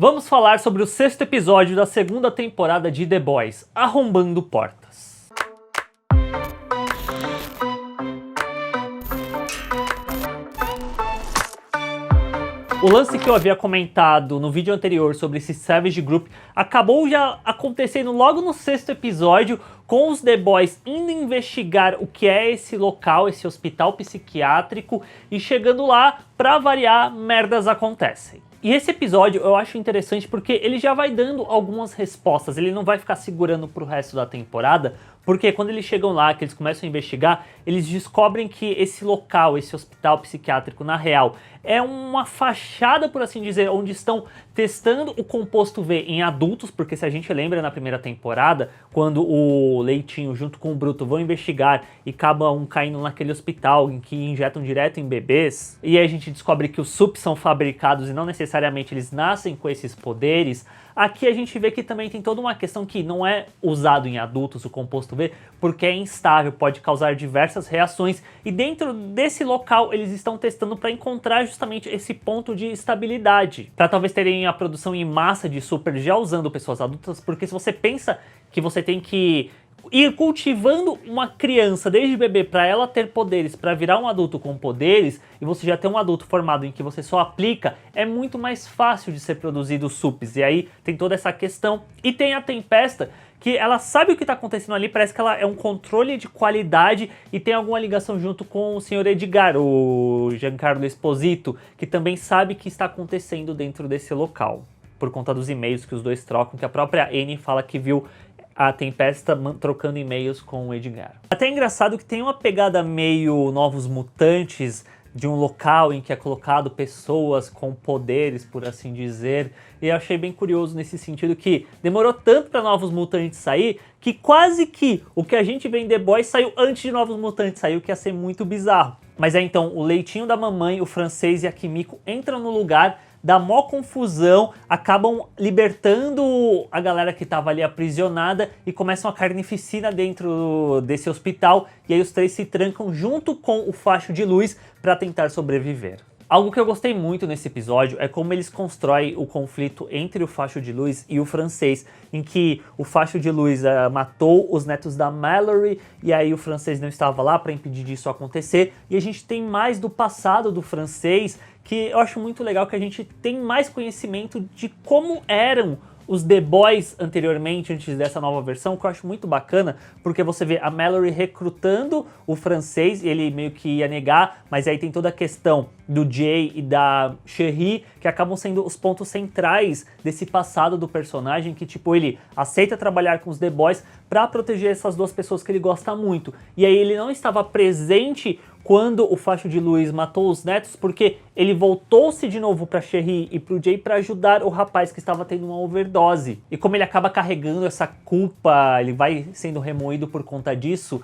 Vamos falar sobre o 6º episódio da 2ª temporada de The Boys, Arrombando Portas. O lance que eu havia comentado no vídeo anterior sobre esse Savage Group acabou já acontecendo logo no 6º episódio, com os The Boys indo investigar o que é esse local, esse hospital psiquiátrico, e chegando lá, pra variar, merdas acontecem. E esse episódio eu acho interessante porque ele já vai dando algumas respostas, ele não vai ficar segurando pro resto da temporada, porque quando eles chegam lá, que eles começam a investigar, eles descobrem que esse local, esse hospital psiquiátrico, na real, é uma fachada, por assim dizer, onde estão testando o composto V em adultos, porque se a gente lembra na primeira temporada, quando o Leitinho junto com o Bruto vão investigar e acabam caindo naquele hospital em que injetam direto em bebês, e aí a gente descobre que os SUPs são fabricados e não necessariamente eles nascem com esses poderes. Aqui a gente vê que também tem toda uma questão que não é usado em adultos o composto V, porque é instável, pode causar diversas reações, e dentro desse local eles estão testando para encontrar justamente esse ponto de estabilidade, para talvez terem a produção em massa de super já usando pessoas adultas, porque se você pensa que você tem que ir cultivando uma criança desde bebê para ela ter poderes, para virar um adulto com poderes, e você já ter um adulto formado em que você só aplica, é muito mais fácil de ser produzido SUPs. E aí tem toda essa questão. E tem a Tempesta, que ela sabe o que está acontecendo ali, parece que ela é um controle de qualidade e tem alguma ligação junto com o Sr. Edgar, o Giancarlo Esposito, que também sabe o que está acontecendo dentro desse local, por conta dos e-mails que os dois trocam, que a própria Annie fala que viu a Tempesta trocando e-mails com o Edgar. Até é engraçado que tem uma pegada meio Novos Mutantes, de um local em que é colocado pessoas com poderes, por assim dizer, e eu achei bem curioso nesse sentido que demorou tanto para Novos Mutantes sair, que quase que o que a gente vê em The Boys saiu antes de Novos Mutantes sair, o que ia ser muito bizarro. Mas é então, o Leitinho da mamãe, o Francês e a Kimiko entram no lugar, dá mó confusão, acabam libertando a galera que estava ali aprisionada e começam a carnificina dentro desse hospital, e aí os três se trancam junto com o facho de luz para tentar sobreviver. Algo que eu gostei muito nesse episódio é como eles constroem o conflito entre o facho de luz e o Francês, em que o facho de luz matou os netos da Mallory, e aí o Francês não estava lá para impedir disso acontecer, e a gente tem mais do passado do Francês, que eu acho muito legal, que a gente tem mais conhecimento de como eram os The Boys anteriormente, antes dessa nova versão, que eu acho muito bacana, porque você vê a Mallory recrutando o Francês, e ele meio que ia negar, mas aí tem toda a questão do Jay e da Cherie, que acabam sendo os pontos centrais desse passado do personagem, que tipo, ele aceita trabalhar com os The Boys pra proteger essas duas pessoas que ele gosta muito. E aí ele não estava presente quando o facho de luz matou os netos, porque ele voltou-se de novo pra Cherie e pro Jay pra ajudar o rapaz que estava tendo uma overdose. E como ele acaba carregando essa culpa, ele vai sendo remoído por conta disso,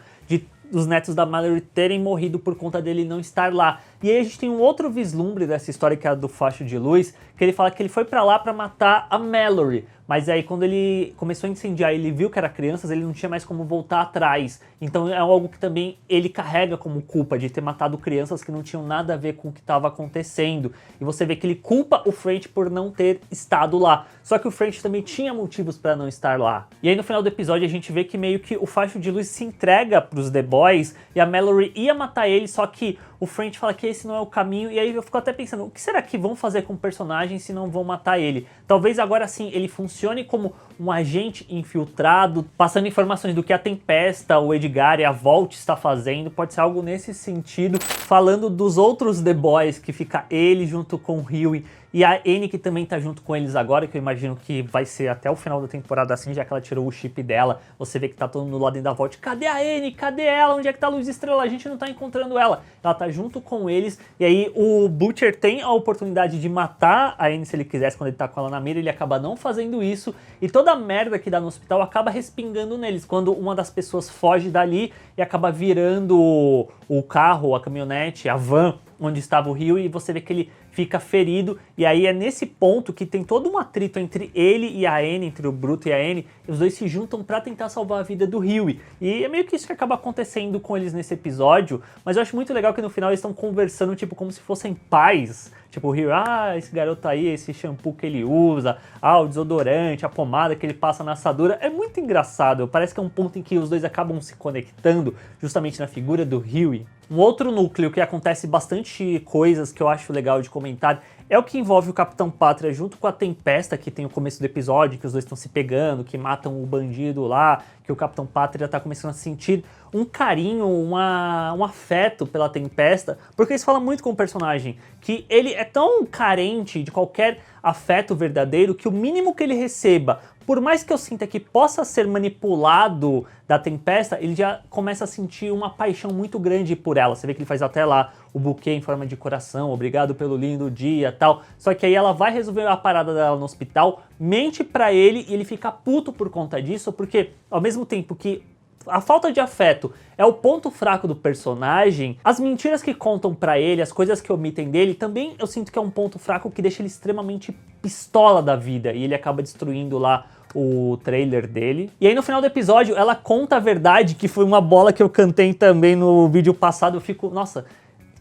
dos netos da Mallory terem morrido por conta dele não estar lá. E aí a gente tem um outro vislumbre dessa história, que é a do facho de luz, que ele fala que ele foi pra lá pra matar a Mallory, mas aí quando ele começou a incendiar e ele viu que era crianças, ele não tinha mais como voltar atrás. Então é algo que também ele carrega como culpa, de ter matado crianças que não tinham nada a ver com o que estava acontecendo. E você vê que ele culpa o French por não ter estado lá. Só que o French também tinha motivos para não estar lá. E aí no final do episódio a gente vê que meio que o facho de luz se entrega pros The Boys, e a Mallory ia matar ele, só que o French fala que esse não é o caminho, e aí eu fico até pensando, o que será que vão fazer com o personagem se não vão matar ele? Talvez agora sim ele funcione como um agente infiltrado, passando informações do que a Tempesta, o Edgar e a Volt está fazendo, pode ser algo nesse sentido, falando dos outros The Boys, que fica ele junto com o Hughie, e a Annie, que também tá junto com eles agora, que eu imagino que vai ser até o final da temporada assim, já que ela tirou o chip dela. Você vê que tá todo mundo lá dentro da Vault. Cadê a Annie? Cadê ela? Onde é que tá a Luz Estrela? A gente não tá encontrando ela. Ela tá junto com eles. E aí o Butcher tem a oportunidade de matar a Annie se ele quisesse, quando ele tá com ela na mira. Ele acaba não fazendo isso. E toda a merda que dá no hospital acaba respingando neles, quando uma das pessoas foge dali e acaba virando o carro, a caminhonete, a van, onde estava o Rio, e você vê que ele fica ferido, e aí é nesse ponto que tem todo um atrito entre ele e a Annie, entre o Bruto e a Annie, e os dois se juntam pra tentar salvar a vida do Hughie. E é meio que isso que acaba acontecendo com eles nesse episódio, mas eu acho muito legal que no final eles estão conversando, tipo, como se fossem pais. Tipo, o Rio, esse garoto aí, esse shampoo que ele usa, o desodorante, a pomada que ele passa na assadura. É muito engraçado, parece que é um ponto em que os dois acabam se conectando justamente na figura do Huey. Um outro núcleo que acontece bastante coisas que eu acho legal de comentar é o que envolve o Capitão Pátria junto com a Tempesta, que tem o começo do episódio, que os dois estão se pegando, que matam o bandido lá, que o Capitão Pátria tá começando a sentir um carinho, um afeto pela Tempesta, porque eles falam muito com o personagem, que ele é tão carente de qualquer afeto verdadeiro que o mínimo que ele receba, por mais que eu sinta que possa ser manipulado da Tempesta, ele já começa a sentir uma paixão muito grande por ela. Você vê que ele faz até lá o buquê em forma de coração, obrigado pelo lindo dia, tal. Só que aí ela vai resolver a parada dela no hospital, mente pra ele e ele fica puto por conta disso, porque ao mesmo tempo que a falta de afeto é o ponto fraco do personagem, as mentiras que contam pra ele, as coisas que omitem dele, também eu sinto que é um ponto fraco que deixa ele extremamente pistola da vida, e ele acaba destruindo lá o trailer dele. E aí no final do episódio ela conta a verdade, que foi uma bola que eu cantei também no vídeo passado. Eu fico, nossa,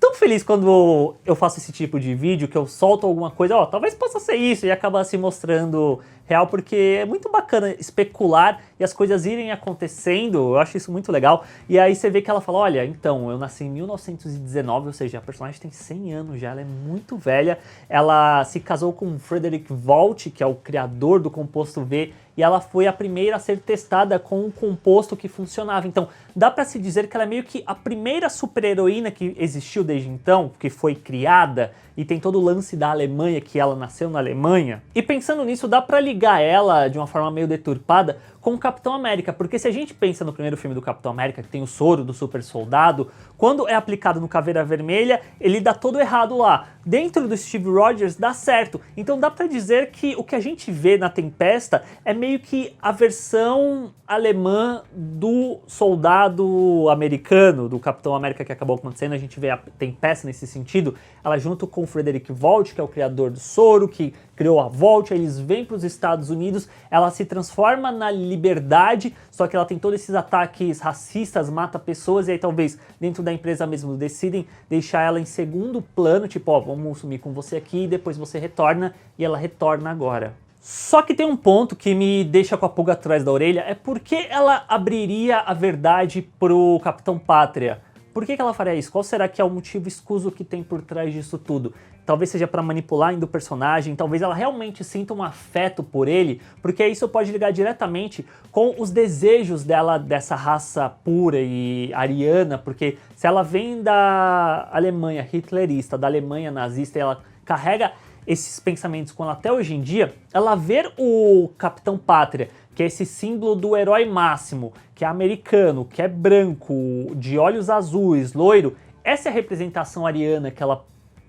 tão feliz quando eu faço esse tipo de vídeo, que eu solto alguma coisa, talvez possa ser isso, e acaba se mostrando real, porque é muito bacana especular e as coisas irem acontecendo, eu acho isso muito legal. E aí você vê que ela fala, olha, então, eu nasci em 1919, ou seja, a personagem tem 100 anos já, ela é muito velha, ela se casou com Frederick Volt, que é o criador do composto V, e ela foi a primeira a ser testada com um composto que funcionava. Então, dá pra se dizer que ela é meio que a primeira super-heroína que existiu desde então, que foi criada, e tem todo o lance da Alemanha, que ela nasceu na Alemanha. E pensando nisso, dá pra ligar ela, de uma forma meio deturpada, com o Capitão América, porque se a gente pensa no primeiro filme do Capitão América, que tem o soro do super soldado, quando é aplicado no Caveira Vermelha, ele dá todo errado lá. Dentro do Steve Rogers dá certo. Então dá pra dizer que o que a gente vê na Tempesta é meio que a versão alemã do soldado americano, do Capitão América que acabou acontecendo. A gente vê a Tempesta nesse sentido, ela junto com o Frederick Volt, que é o criador do soro, que criou a Volt, aí eles vêm para os Estados Unidos, ela se transforma na Liberdade, só que ela tem todos esses ataques racistas, mata pessoas, e aí talvez dentro da empresa mesmo decidem deixar ela em segundo plano, tipo, vamos sumir com você aqui, e depois você retorna, e ela retorna agora. Só que tem um ponto que me deixa com a pulga atrás da orelha, é por que ela abriria a verdade pro Capitão Pátria? Por que ela faria isso? Qual será que é o motivo escuso que tem por trás disso tudo? Talvez seja para manipular ainda o personagem, talvez ela realmente sinta um afeto por ele, porque isso pode ligar diretamente com os desejos dela, dessa raça pura e ariana, porque se ela vem da Alemanha hitlerista, da Alemanha nazista, e ela carrega esses pensamentos com ela até hoje em dia, ela ver o Capitão Pátria, que é esse símbolo do herói máximo, que é americano, que é branco, de olhos azuis, loiro, essa é a representação ariana que ela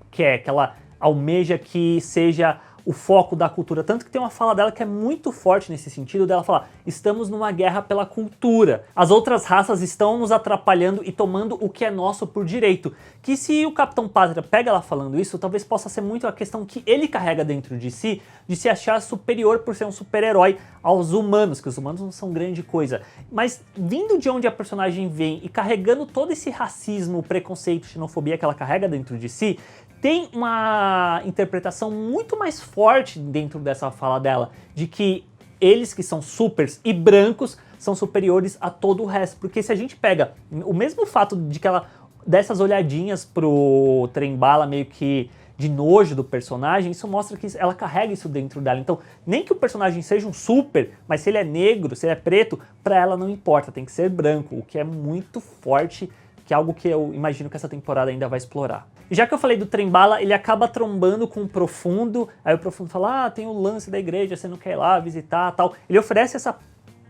quer, que ela almeja que seja o foco da cultura. Tanto que tem uma fala dela que é muito forte nesse sentido, dela falar, estamos numa guerra pela cultura. As outras raças estão nos atrapalhando e tomando o que é nosso por direito. Que se o Capitão Pátria pega ela falando isso, talvez possa ser muito a questão que ele carrega dentro de si, de se achar superior por ser um super-herói aos humanos, que os humanos não são grande coisa. Mas vindo de onde a personagem vem e carregando todo esse racismo, preconceito, xenofobia que ela carrega dentro de si, tem uma interpretação muito mais forte dentro dessa fala dela, de que eles que são supers e brancos são superiores a todo o resto. Porque se a gente pega o mesmo fato de que ela dessas olhadinhas pro trem-bala meio que de nojo do personagem, isso mostra que ela carrega isso dentro dela. Então, nem que o personagem seja um super, mas se ele é negro, se ele é preto, pra ela não importa, tem que ser branco, o que é muito forte, que é algo que eu imagino que essa temporada ainda vai explorar. E já que eu falei do trem-bala, ele acaba trombando com o Profundo, aí o Profundo fala, tem o lance da igreja, você não quer ir lá visitar, tal. Ele oferece essa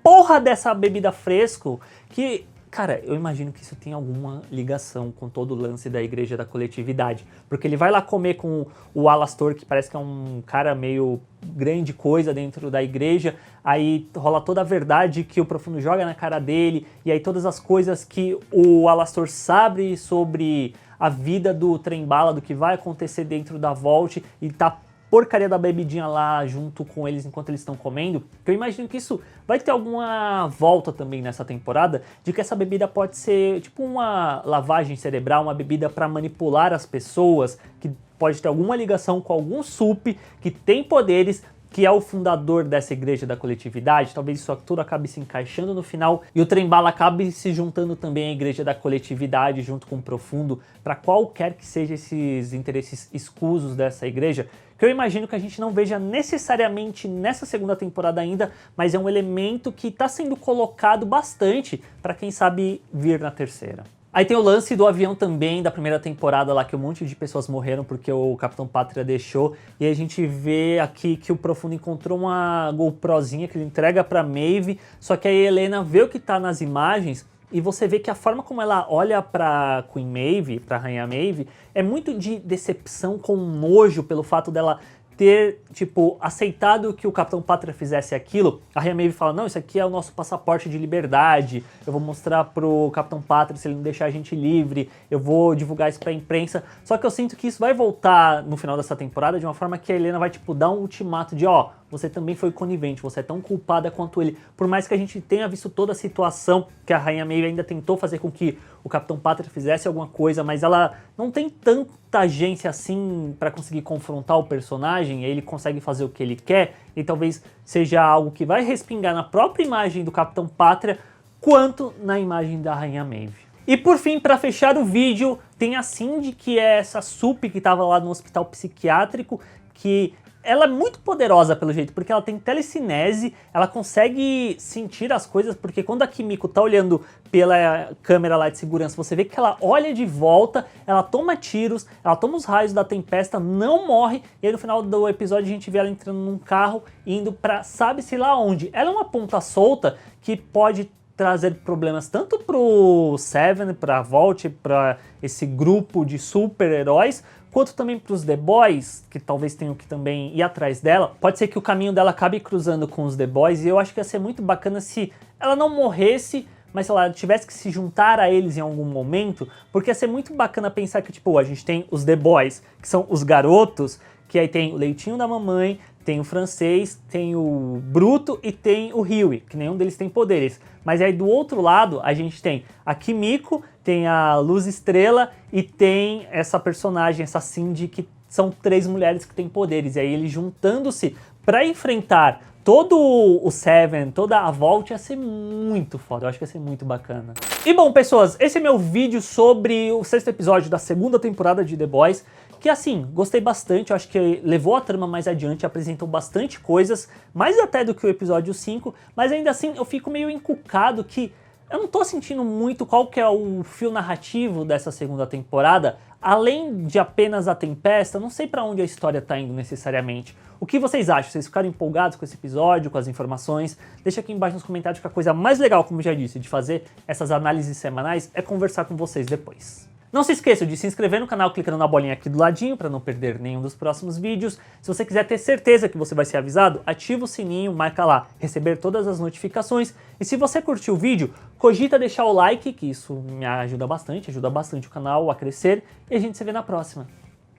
porra dessa bebida fresco, que, cara, eu imagino que isso tem alguma ligação com todo o lance da igreja da coletividade, porque ele vai lá comer com o Alastor, que parece que é um cara meio grande coisa dentro da igreja, aí rola toda a verdade que o Profundo joga na cara dele, e aí todas as coisas que o Alastor sabe sobre a vida do trem-bala, do que vai acontecer dentro da Vault, e tá porcaria da bebidinha lá junto com eles enquanto eles estão comendo, que eu imagino que isso vai ter alguma volta também nessa temporada, de que essa bebida pode ser tipo uma lavagem cerebral, uma bebida para manipular as pessoas, que pode ter alguma ligação com algum sup que tem poderes, que é o fundador dessa igreja da coletividade. Talvez isso tudo acabe se encaixando no final e o Trem-Bala acabe se juntando também à igreja da coletividade junto com o Profundo, para qualquer que sejam esses interesses escusos dessa igreja, que eu imagino que a gente não veja necessariamente nessa segunda temporada ainda, mas é um elemento que está sendo colocado bastante para quem sabe vir na terceira. Aí tem o lance do avião também, da primeira temporada lá, que um monte de pessoas morreram porque o Capitão Pátria deixou. E aí a gente vê aqui que o Profundo encontrou uma GoProzinha que ele entrega pra Maeve, só que aí a Helena vê o que tá nas imagens e você vê que a forma como ela olha pra Queen Maeve, pra Rainha Maeve, é muito de decepção com nojo pelo fato dela ter, tipo, aceitado que o Capitão Pátria fizesse aquilo. A Rainha Maeve fala, não, isso aqui é o nosso passaporte de liberdade, eu vou mostrar pro Capitão Pátria se ele não deixar a gente livre, eu vou divulgar isso pra imprensa. Só que eu sinto que isso vai voltar no final dessa temporada de uma forma que a Helena vai, tipo, dar um ultimato de, ó, você também foi conivente, você é tão culpada quanto ele. Por mais que a gente tenha visto toda a situação que a Rainha Maeve ainda tentou fazer com que o Capitão Pátria fizesse alguma coisa, mas ela não tem tanta agência assim pra conseguir confrontar o personagem, e aí ele consegue fazer o que ele quer, e talvez seja algo que vai respingar na própria imagem do Capitão Pátria, quanto na imagem da Rainha Maeve. E por fim, para fechar o vídeo, tem a Cindy, que é essa sup que estava lá no hospital psiquiátrico, que ela é muito poderosa pelo jeito, porque ela tem telecinese, ela consegue sentir as coisas, porque quando a Kimiko tá olhando pela câmera lá de segurança, você vê que ela olha de volta, ela toma tiros, ela toma os raios da tempesta, não morre, e aí no final do episódio a gente vê ela entrando num carro, indo pra sabe-se lá onde. Ela é uma ponta solta que pode trazer problemas tanto pro Seven, pra Vault, pra esse grupo de super-heróis, quanto também para os The Boys, que talvez tenham que também ir atrás dela. Pode ser que o caminho dela acabe cruzando com os The Boys, e eu acho que ia ser muito bacana se ela não morresse, mas sei lá, tivesse que se juntar a eles em algum momento, porque ia ser muito bacana pensar que, tipo, a gente tem os The Boys, que são os garotos, que aí tem o leitinho da mamãe, tem o francês, tem o Bruto e tem o Huey, que nenhum deles tem poderes. Mas aí do outro lado a gente tem a Kimiko, tem a Luz Estrela e tem essa personagem, essa Cindy, que são 3 mulheres que têm poderes. E aí eles juntando-se para enfrentar todo o Seven, toda a Vault, ia ser muito foda, eu acho que ia ser muito bacana. E bom, pessoas, esse é meu vídeo sobre o 6º episódio da segunda temporada de The Boys, que assim, gostei bastante, eu acho que levou a trama mais adiante, apresentou bastante coisas, mais até do que o episódio 5, mas ainda assim eu fico meio encucado que eu não tô sentindo muito qual que é o fio narrativo dessa segunda temporada, além de apenas a tempesta, eu não sei pra onde a história tá indo necessariamente. O que vocês acham? Vocês ficaram empolgados com esse episódio, com as informações? Deixa aqui embaixo nos comentários, que a coisa mais legal, como já disse, de fazer essas análises semanais é conversar com vocês depois. Não se esqueçam de se inscrever no canal clicando na bolinha aqui do ladinho para não perder nenhum dos próximos vídeos. Se você quiser ter certeza que você vai ser avisado, ativa o sininho, marca lá, receber todas as notificações. E se você curtiu o vídeo, cogita deixar o like, que isso me ajuda bastante o canal a crescer. E a gente se vê na próxima.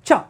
Tchau!